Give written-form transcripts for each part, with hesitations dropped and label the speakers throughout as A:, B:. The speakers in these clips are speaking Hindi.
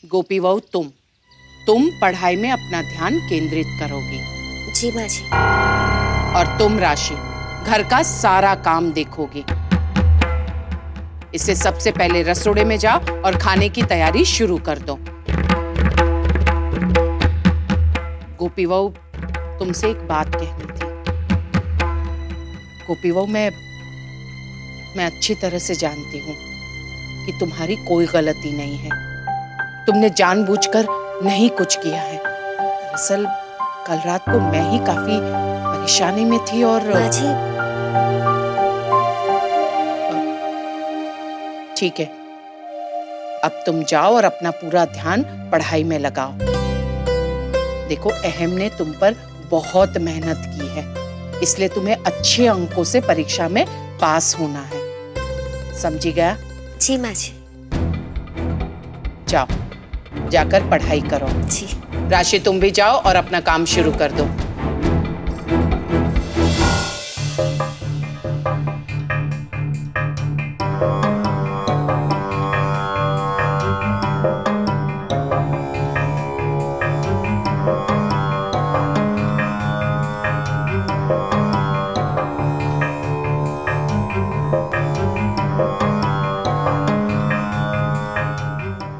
A: गोपी बहू, तुम पढ़ाई में अपना ध्यान केंद्रित करोगी।
B: जी माँ जी।
A: और तुम राशि घर का सारा काम देखोगी। इससे सबसे पहले रसोड़े में जाओ और खाने की तैयारी शुरू कर दो। गोपी बहू, तुमसे एक बात कहनी थी। गोपी बहू, मैं अच्छी तरह से जानती हूँ कि तुम्हारी कोई गलती नहीं है। तुमने जानबूझकर नहीं कुछ किया है। दरअसल कल रात को मैं ही काफी परेशानी में थी और
B: माँ जी।
A: ठीक है, अब तुम जाओ और अपना पूरा ध्यान पढ़ाई में लगाओ। देखो, अहम ने तुम पर बहुत मेहनत की है, इसलिए तुम्हें अच्छे अंकों से परीक्षा में पास होना है। समझी गया?
B: जी माँ जी।
A: जाओ, जाकर पढ़ाई करो।
B: जी।
A: राशि, तुम भी जाओ और अपना काम शुरू कर दो।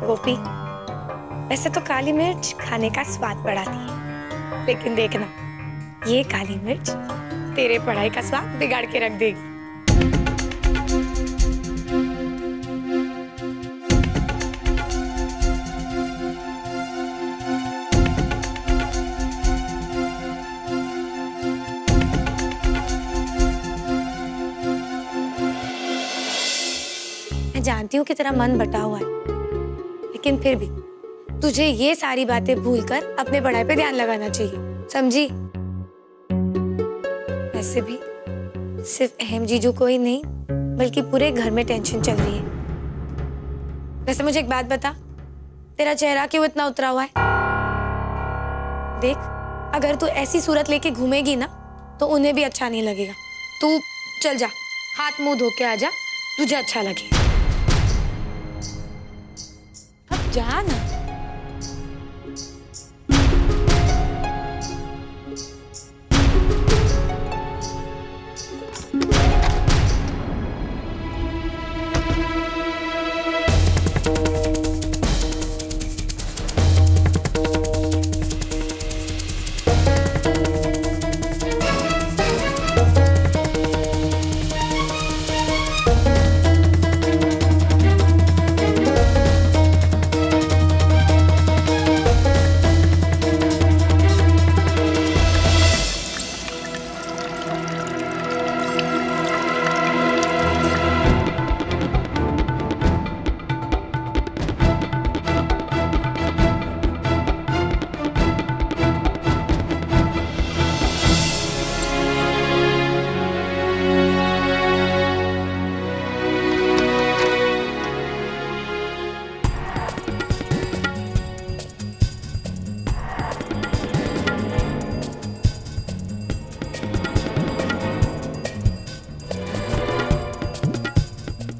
B: गोपी, वैसे तो काली मिर्च खाने का स्वाद बढ़ाती है, लेकिन देखना, ये काली मिर्च तेरे पढ़ाई का स्वाद बिगाड़ के रख देगी। मैं जानती हूँ कि तेरा मन बटा हुआ है, लेकिन फिर भी तुझे ये सारी बातें भूलकर अपने पढ़ाई पे ध्यान लगाना चाहिए, समझी? वैसे भी सिर्फ अहम जीजू को ही नहीं, बल्कि पूरे घर में टेंशन चल रही है। वैसे मुझे एक बात बता, तेरा चेहरा क्यों इतना उतरा हुआ है? देख, अगर तू ऐसी सूरत लेके घूमेगी ना, तो उन्हें भी अच्छा नहीं लगेगा। तू चल जा, हाथ मुंह धो के आ जा, तुझे अच्छा लगेगा। अब जा ना।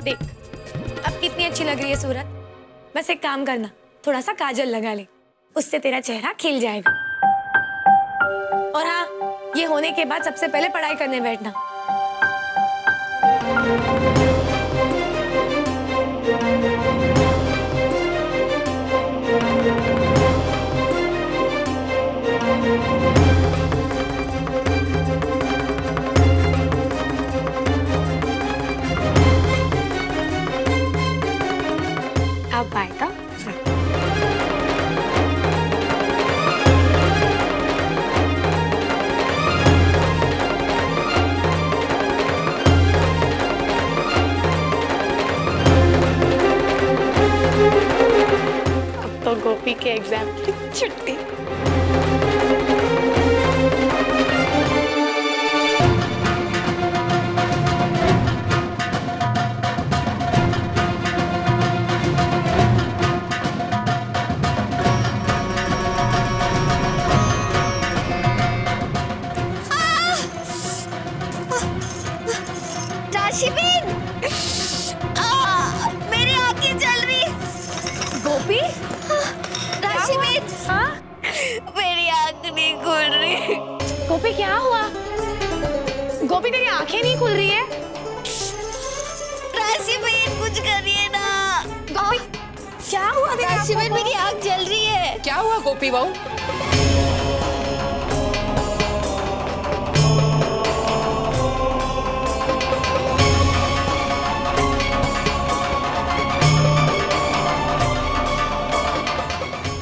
B: देख, अब कितनी अच्छी लग रही है सूरत। बस एक काम करना, थोड़ा सा काजल लगा ले, उससे तेरा चेहरा खिल जाएगा। और हाँ, ये होने के बाद सबसे पहले पढ़ाई करने बैठना। अब आएगा अब तो गोपी के एग्जाम की छुट्टी। मेरी आंखें जल रही। गोपी, गोपी क्या हुआ? गोपी तेरी आंखें नहीं खुल रही है?
C: राशि बहन कुछ करिए ना।
B: गोपी क्या हुआ?
C: राशि बहन मेरी आंख जल रही है।
A: क्या हुआ गोपी बहू?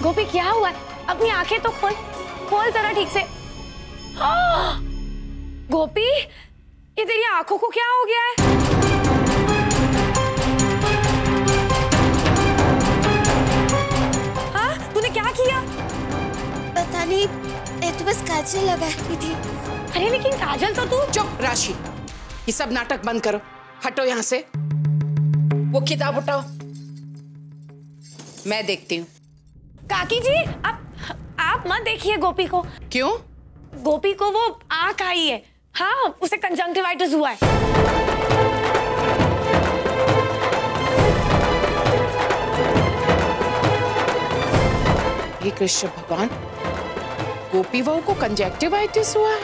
B: गोपी क्या हुआ? अपनी आंखें तो खोल जरा ठीक से। गोपी ये तेरी आंखों को क्या हो गया है? हाँ तूने क्या किया?
C: पता नहीं, मैं तो बस काजल लगा रही थी।
B: अरे लेकिन काजल तो तू।
A: चुप राशि, ये सब नाटक बंद करो, हटो यहाँ से। वो किताब उठाओ, मैं देखती हूँ।
B: काकी जी आप मत देखिए गोपी को।
A: क्यों?
B: गोपी को वो आंख आई है। हाँ उसे कंजंक्टिवाइटिस हुआ है।
A: हे कृष्ण भगवान, गोपी बहू को कंजंक्टिवाइटिस हुआ है?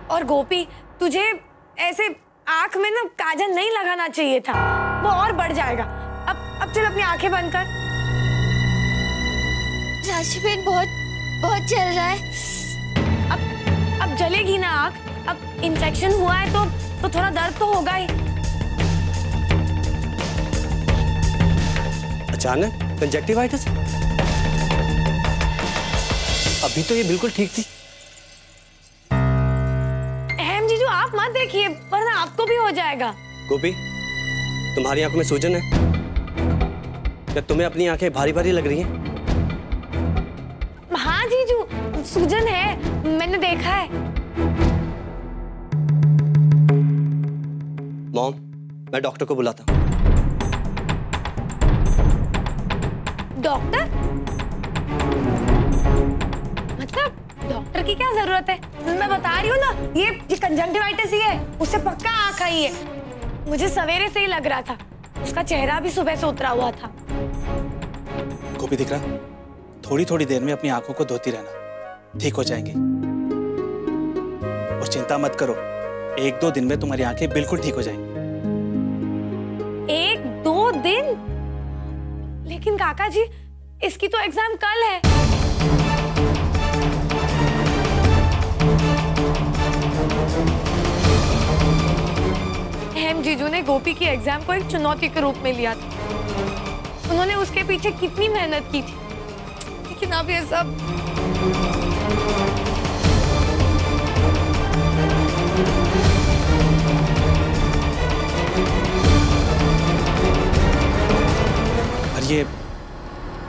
B: और गोपी तुझे ऐसे आंख में ना काजल नहीं लगाना चाहिए था, वो और बढ़ जाएगा। अब चल अपनी आंखें बंद कर।
C: राशि बहन बहुत जल रहा है।
B: अब जलेगी ना आंख। अब इंफेक्शन हुआ है तो थोड़ा दर्द तो होगा ही।
D: अचानक कंजक्टिवाइटिस? अभी तो ये बिल्कुल ठीक थी।
B: अहम जीजू आप मत देखिए वरना आपको भी हो जाएगा।
D: गोपी, तुम्हारी आंखों में सूजन है? क्या तुम्हें अपनी आंखें भारी भारी लग रही हैं?
B: हाँ जीजू सूजन है, मैंने देखा है।
D: मॉम, मैं डॉक्टर को बुलाता हूँ।
B: डॉक्टर? मतलब डॉक्टर की क्या जरूरत है? मैं बता रही हूँ ना, ये कंजंक्टिवाइटिस ही है, उससे पक्का आंख आई है। मुझे सवेरे से ही लग रहा था, उसका चेहरा भी सुबह से उतरा हुआ था।
E: गोपी दिख रहा, थोड़ी थोड़ी देर में अपनी आंखों को धोती रहना, ठीक हो जाएंगी। और चिंता मत करो, 1-2 दिन में तुम्हारी आंखें बिल्कुल ठीक हो जाएंगी।
B: 1-2 दिन? लेकिन काका जी इसकी तो एग्जाम कल है। अहम जीजू ने गोपी की एग्जाम को एक चुनौती के रूप में लिया था। उन्होंने उसके पीछे कितनी मेहनत की थी, लेकिन अब ये सब।
E: और ये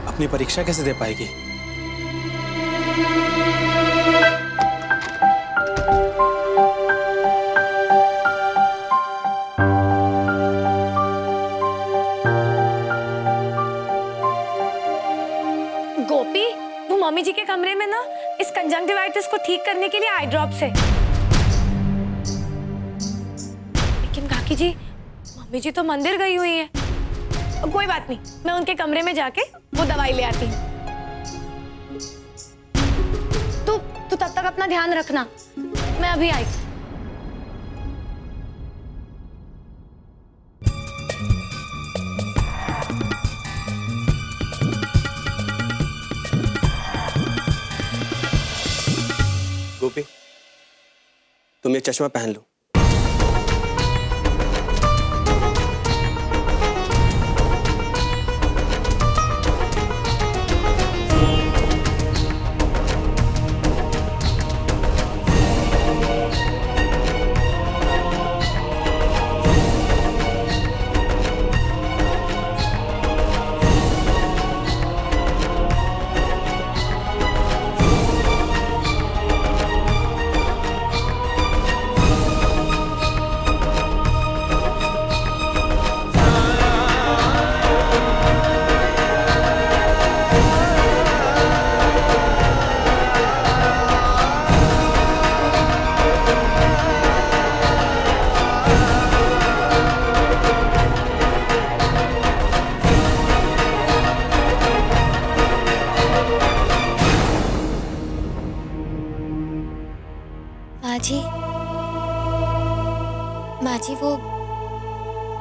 E: अपनी परीक्षा कैसे दे पाएगी?
B: गोपी वो मम्मी जी के कमरे में ना इस कंजंक्टिवाइटिस को ठीक करने के लिए आई ड्रॉप्स है। लेकिन काकी जी मम्मी जी तो मंदिर गई हुई है। कोई बात नहीं, मैं उनके कमरे में जाके वो दवाई ले आती हूँ। तू तब तक अपना ध्यान रखना, मैं अभी आई।
D: गोपी, तुम ये चश्मा पहन लो।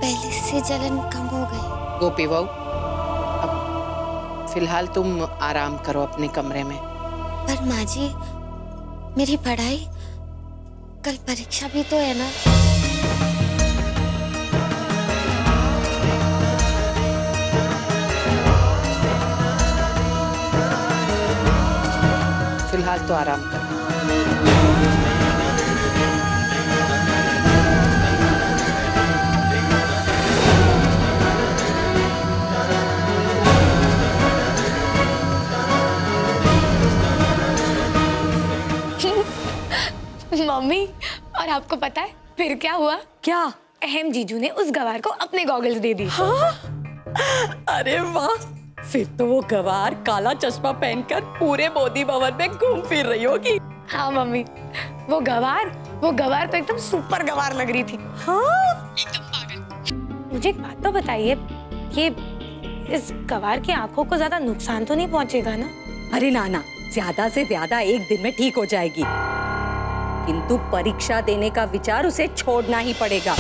C: पहले से जलन कम हो गई।
A: गोपी बहू, अब फिलहाल तुम आराम करो अपने कमरे में।
C: पर माँ जी, मेरी पढ़ाई, कल परीक्षा भी तो है ना।
A: फिलहाल तो आराम करो।
B: मम्मी, और आपको पता है फिर क्या हुआ?
F: क्या?
B: अहम जीजू ने उस गवार को अपने गॉगल्स दे दी।
F: हाँ? अरे वाह, फिर तो वो गवार काला चश्मा पहनकर पूरे मोदी भवन में घूम फिर रही होगी।
B: हाँ मम्मी, वो गवार तो एकदम सुपर गवार लग रही थी।
F: हाँ?
B: एकदम पागल। मुझे एक बात तो बताइए, ये इस गवार की आंखों को ज्यादा नुकसान तो नहीं पहुंचेगा ना?
F: अरे नाना, ज्यादा से ज्यादा एक दिन में ठीक हो जाएगी, किंतु परीक्षा देने का विचार उसे छोड़ना ही पड़ेगा,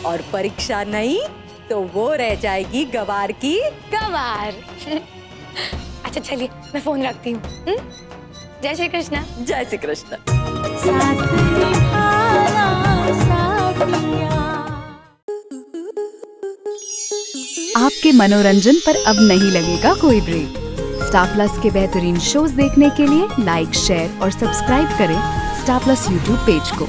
F: और परीक्षा नहीं तो वो रह जाएगी गवार की
B: गवार। अच्छा चलिए, मैं फोन रखती हूँ। जय श्री कृष्णा।
F: जय श्री कृष्ण।
G: आपके मनोरंजन पर अब नहीं लगेगा कोई ब्रेक। स्टार प्लस के बेहतरीन शोज देखने के लिए लाइक, शेयर और सब्सक्राइब करें स्टार प्लस यूट्यूब पेज को।